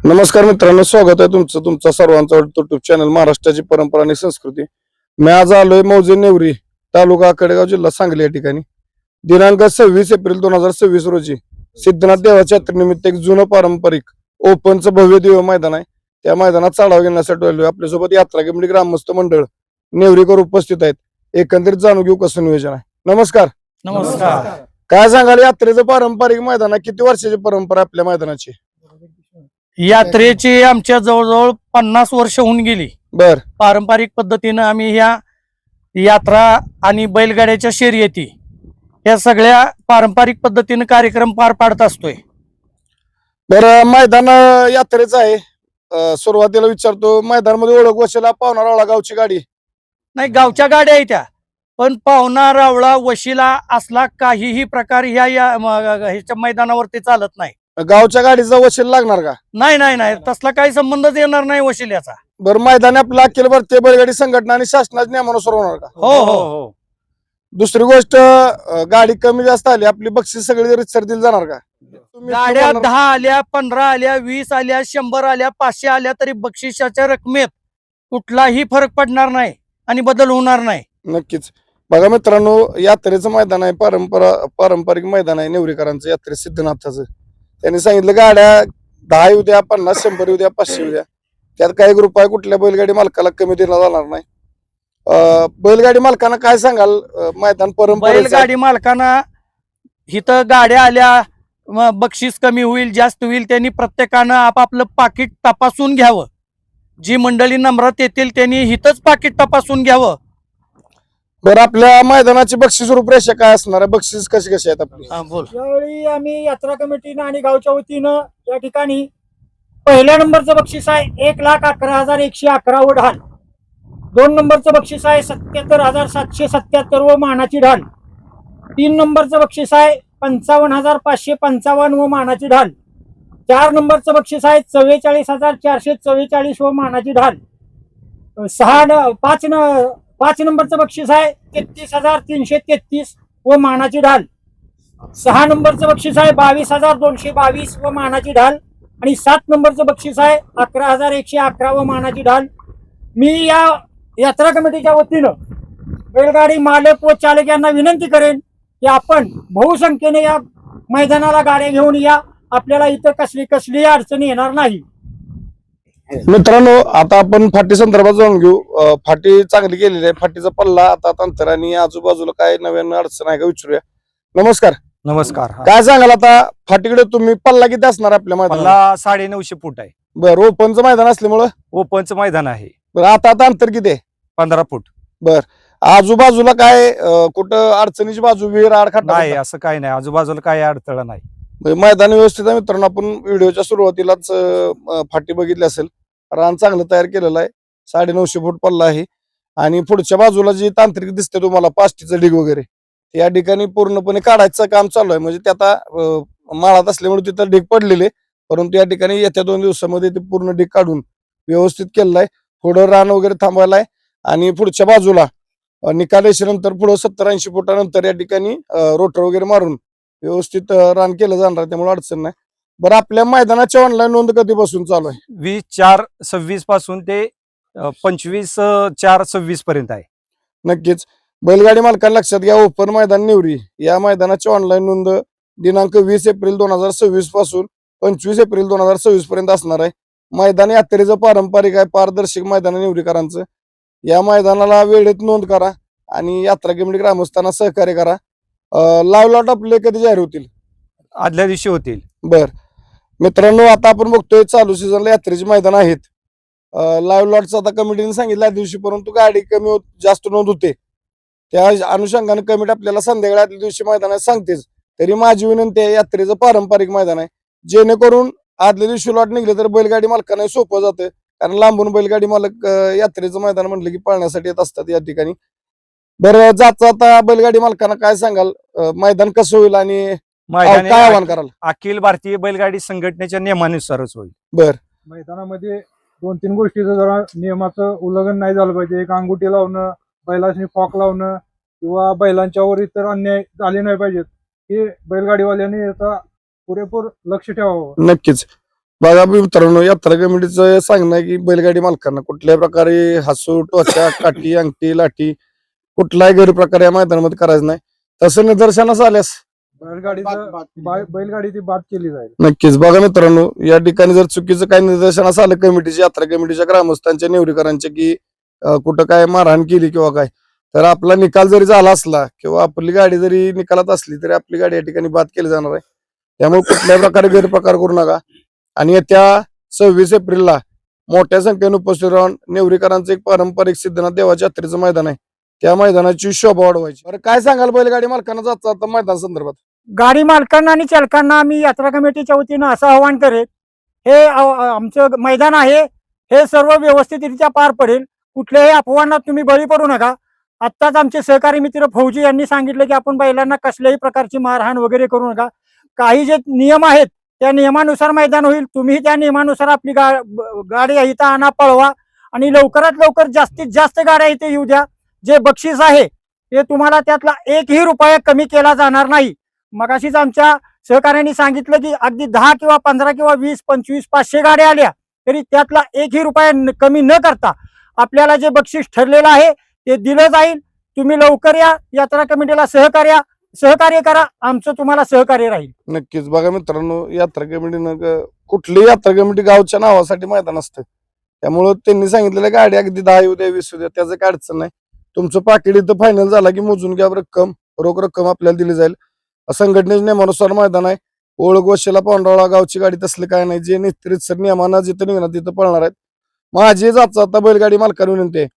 नमस्कार मित्रांनो, स्वागत आहे तुमचा सर्वांचा युट्यूब चॅनल महाराष्ट्राची परंपरा आणि संस्कृती. मी आज आलोय मौजे नेवरी, तालुका कडेगाव, जिल्हा सांगली या ठिकाणी. दिनांक 26 एप्रिल 2026 रोजी सिद्धनाथ देवाच्या यात्रेनिमित्त एक जुनं पारंपरिक ओपनचं भव्य दिव्य मैदान आहे. त्या मैदानात चढाव घेण्यासाठी आलोय. आपल्यासोबत यात्रा कमिटी ग्रामस्थ मंडळ नेवरीकर उपस्थित आहेत. एकंदरीत जाणून घेऊ कसं नियोजन आहे. नमस्कार. नमस्कार. काय सांगाल, यात्रेचं पारंपरिक मैदान आहे, किती वर्षाची परंपरा आपल्या मैदानाची? यात्रेची आमच्या जवळजवळ 50 वर्ष होऊन गेली. बर. पारंपरिक पद्धतीनं आम्ही ह्या यात्रा आणि बैलगाड्याच्या शर्यती या सगळ्या पारंपरिक पद्धतीनं कार्यक्रम पार पाडत असतोय. बरं, मैदान यात्रेचं आहे. सुरुवातीला विचारतो, मैदानामध्ये ओळख वशिला पावणार रावळा गावची गाडी? नाही, गावच्या गाड्या आहेत त्या, पण पावना रावळा वशिला असला काहीही प्रकार ह्याच्या मैदानावरती चालत नाही. गावच्या गाडीचा वशील लागणार का? नाही नाही नाही, तसला काही संबंधच येणार नाही वशिल्याचा. बरं, मैदान आपलं अखिल भारतीय बैलगाडी संघटना आणि शासनाच्या नियमानुसार होणार का? हो हो. दुसरी गोष्ट, गाडी कमी जास्त आली, आपली बक्षीस सगळी रितसर दिली जाणार का? गाड्या 10 आल्या, 15 आल्या, 20 आल्या, 100 आल्या, 500 आल्या तरी बक्षिसाच्या रकमेत कुठलाही फरक पडणार नाही आणि बदल होणार नाही. नक्कीच. बघा मित्रांनो, यात्रेचं मैदान आहे, पारंपरिक मैदान आहे नेवरीकरांचं, यात्रे सिद्धनाथाचं. त्यांनी सांगितलं गाड्या 10 येऊ द्या, 50, 100 येऊ द्या, 500 येऊ द्या, त्यात काही रुपये कुठल्या बैलगाडी मालकाला कमी देण्यात जाणार नाही. बैलगाडी मालकांना काय सांगाल, मैदान परंपरा? बैलगाडी मालकांना इथं गाड्या आल्या, बक्षीस कमी होईल जास्त होईल, त्यांनी प्रत्येकानं आपापलं पाकिट तपासून घ्यावं. जी मंडळी नम्रात येतील त्यांनी इथंच पाकिट तपासून घ्यावं. बरं, आपल्या मैदानाची बक्षीस रूपरेषा काय असणार आहे? बक्षीस कशी कशी आहेत आपली? बोल. यावेळी आम्ही यात्रा कमिटीनं आणि गावच्या वतीनं या ठिकाणी पहिल्या नंबरचं बक्षीस आहे 1,11,111 व ढाल. 2 नंबरचं बक्षीस आहे 77,777 व मानाची ढाल. 3 नंबरचं बक्षीस आहे 55,555 व मानाची ढाल. 4 नंबरचं बक्षीस आहे 44,444 व मानाची ढाल. 5 नंबरचं बक्षीस आहे 33,333 व मानाची ढाल. 6 नंबरचं बक्षीस आहे 22,222 व मानाची ढाल. आणि 7 नंबरचं बक्षीस आहे 11,111 व मानाची ढाल. मी या यात्रा कमिटीच्या वतीनं बैलगाडी मालक व चालक यांना विनंती करेन की आपण बहुसंख्येने या मैदानाला गाड्या घेऊन या. आपल्याला इथं कसली अडचणी येणार नाही. मित्रांनो, आता आपण फाटी संदर्भात जाणून घेऊ. फाटी चांगली केलेली आहे. फाटीचा पल्ला, आता अंतर आणि आजूबाजूला काय नवीन अडचण आहे का विचारूया. नमस्कार. नमस्कार. काय सांगाल, आता फाटीकडे तुम्ही पल्ला किती असणार आपल्या मैदानाला? मला 950 फूट आहे. बरं, ओपनचं मैदान असल्यामुळं ओपनचं मैदान आहे. बरं, आता अंतर किती आहे? 15 फूट. आजूबाजूला काय कुठं अडचणीची बाजू, विहीर, आडखाट नाही, असं काही नाही. आजूबाजूला काही अडथळा नाही. मैदान व्यवस्थित आहे. मित्रांनो, आपण व्हिडिओच्या सुरुवातीलाच फाटी बघितली असेल. रान चांगलं तयार केलेलं आहे. 950 फूट पल्ला आहे. आणि पुढच्या बाजूला जी तांत्रिक दिसते तुम्हाला, पाष्टीचं ढीग वगैरे, या ठिकाणी पूर्णपणे काढायचं काम चालू आहे. म्हणजे ते आता माळात असल्यामुळे तिथं ढीग पडलेले, परंतु या ठिकाणी येत्या 2 दिवसामध्ये ते पूर्ण ढीग काढून व्यवस्थित केलेलं आहे. पुढं रान वगैरे थांबवायला आहे. आणि पुढच्या बाजूला निकाल रेषेनंतर पुढं 70-80 फुटानंतर या ठिकाणी रोटर वगैरे मारून व्यवस्थित रान केलं जाणार आहे, त्यामुळे अडचण नाही. बरं, आपल्या मैदानाची ऑनलाईन नोंद कधीपासून चालू आहे? 20/4/26 पासून ते 25/4/26 पर्यंत आहे. नक्कीच. बैलगाडी मालकांना लक्षात घ्या, ओपन मैदान नेवरी या मैदानाची ऑनलाईन नोंद दिनांक 20 एप्रिल 2026 पासून 25 एप्रिल 2026 पर्यंत असणार आहे. मैदान यात्रेचं पारंपरिक आहे, पारदर्शक मैदान नेवरीकरांचं. या मैदानाला वेळेत नोंद करा आणि यात्रा कमिटी ग्रामस्थांना सहकार्य करा. लाईव्ह लॉट आपले कधी जाहीर होतील? आदल्या दिवशी होतील. बर मित्रांनो, आता आपण बघतोय चालू सीझनला यात्रेची मैदान आहेत. लाईव्ह लॉटचं आता कमिटीने सांगितलं आदल्या दिवशी, परंतु गाडी कमी जास्त नोंद होते. त्या अनुषंगाने कमिटी आपल्याला संध्याकाळी आदल्या दिवशी मैदानात सांगतेच. तरी माझी विनंती आहे, यात्रेचं पारंपरिक मैदान आहे, जेणेकरून आदल्या दिवशी लॉट निघले तर बैलगाडी मालकांना सोपं जातं. कारण लांबून बैलगाडी मालक यात्रेचं मैदान म्हटलं की पाळण्यासाठी येत असतात या ठिकाणी. बरं, आता बैलगाडी मालकांना काय सांगाल, मैदान कसं होईल आणि मैदान काय आव्हान कराल? अखिल भारतीय बैलगाडी संघटनेच्या नियमानुसारच होईल. बर. मैदानामध्ये 2-3 गोष्टीचं जरा नियमाचं उल्लंघन नाही झालं पाहिजे. एक अंगुठी लावणं, बैलांनी फॉक लावणं किंवा बैलांच्यावर इतर अन्याय झाले नाही पाहिजेत. हे बैलगाडीवाल्यांनी याचा पुरेपूर लक्ष ठेवावं. नक्कीच. बघा मित्रांनो, यात्रा कमिटीचं सांगणं आहे की बैलगाडी मालकांना कुठल्याही प्रकारे हसू टोचा काठी अंगठी लाठी कुठलाही गैरप्रकार या मैदानामध्ये करायचं नाही. तसं निदर्शनास आल्यास बैलगाडीची बाद केली जाईल. नक्कीच. बघा मित्रांनो, या ठिकाणी जर चुकीचं काही निदर्शनास आलं कमिटीच्या यात्रा कमिटीच्या ग्रामस्थांच्या नेवरीकरांच्या की कुठं काय मारहाण केली किंवा काय, तर आपला निकाल जरी झाला असला किंवा आपली गाडी जरी निकालात असली तरी आपली गाडी या ठिकाणी बाद केली जाणार आहे. त्यामुळे कुठल्याही प्रकारे गैरप्रकार करू नका. आणि येत्या 26 एप्रिलला मोठ्या संख्येने उपस्थित राहून नेवरीकरांचं एक पारंपरिक सिद्धनाथ देवाच्या यात्रेचं मैदान आहे, त्या मैदानाची शोभा वाढवायची. बरं, काय सांगाल बैलगाडी मालकांना जाता आता मैदान संदर्भात? गाडी मालकांना आणि चालकांना आम्ही यात्रा कमिटीच्या वतीनं असं आवाहन करेल, हे आमचं मैदान आहे, हे सर्व व्यवस्थितरित्या पार पडेल. कुठल्याही अफवांना तुम्ही बळी पडू नका. आत्ताच आमचे सहकारी मित्र फौजी यांनी सांगितलं की आपण बैलांना कसल्याही प्रकारची मारहाण वगैरे करू नका. काही जे नियम आहेत त्या नियमानुसार मैदान होईल. तुम्ही त्या नियमानुसार आपली गाडी इथं आणा, पळवा आणि लवकरात लवकर जास्तीत जास्त गाड्या इथे येऊ द्या. जे बक्षीस आहे ते तुम्हाला त्यातला एकही रुपया कमी केला जाणार नाही. मगाशीच आमच्या सहकार्याने सांगितलं की अगदी 10 किंवा 15 किंवा 20, 25, 500 गाड्या आल्या तरी त्यातला एकही रुपया कमी न करता आपल्याला जे बक्षीस ठरलेलं आहे ते दिलं जाईल. तुम्ही लवकर या, यात्रा कमिटीला सहकार्य करा, आमचं तुम्हाला सहकार्य राहील. नक्कीच. बघा मित्रांनो, यात्रा कमिटीनं कुठलीही यात्रा कमिटी गावच्या नावासाठी मैदान असतं, त्यामुळं त्यांनी सांगितलेलं गाडी अगदी 10 येऊ द्या 20 येऊ द्या, त्याचं काय अडचण नाही. तुमचं पाकिट इथं फायनल झाला की मोजून घ्या रक्कम, रोख रक्कम आपल्याला दिली जाईल. संघटनेच्या नियमानुसार मैदान आहे. ओळख वशेला पांढराळा गावची गाडी तसलं काय नाही. जे निश्चित नियमानं जिथं निघणार तिथं पळणार आहेत. माझी जात आता बैलगाडी मालकांना विनंती आहे,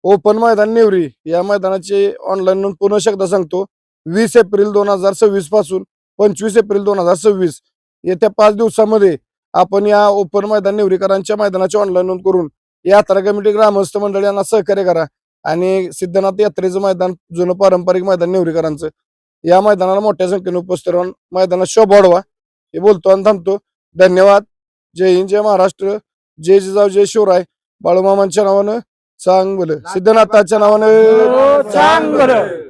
ओपन मैदान नेवरी या मैदानाचे ऑनलाईन नोंद पुन्हा एकदा सांगतो, 20 एप्रिल 2026 पासून 25 एप्रिल 2026 येत्या 5 दिवसामध्ये आपण या ओपन मैदान नेवरीकरांच्या मैदानाची ऑनलाईन नोंद करून यात्रा कमिटी ग्रामस्थ मंडळी यांना सहकार्य करा आणि सिद्धनाथ यात्रेचं मैदान, जुनं पारंपरिक मैदान नेवरीकरांचं, या मैदानाला मोठ्या संख्येने उपस्थित राहून मैदानात शोभा वाढवा. हे बोलतो आणि थांबतो. धन्यवाद. जय हिंद, जय महाराष्ट्र, जय जिजाऊ, जय शिवराय. बाळूमामांच्या नावानं चांगलं, सिद्धनाथाच्या नावानं चांगलं.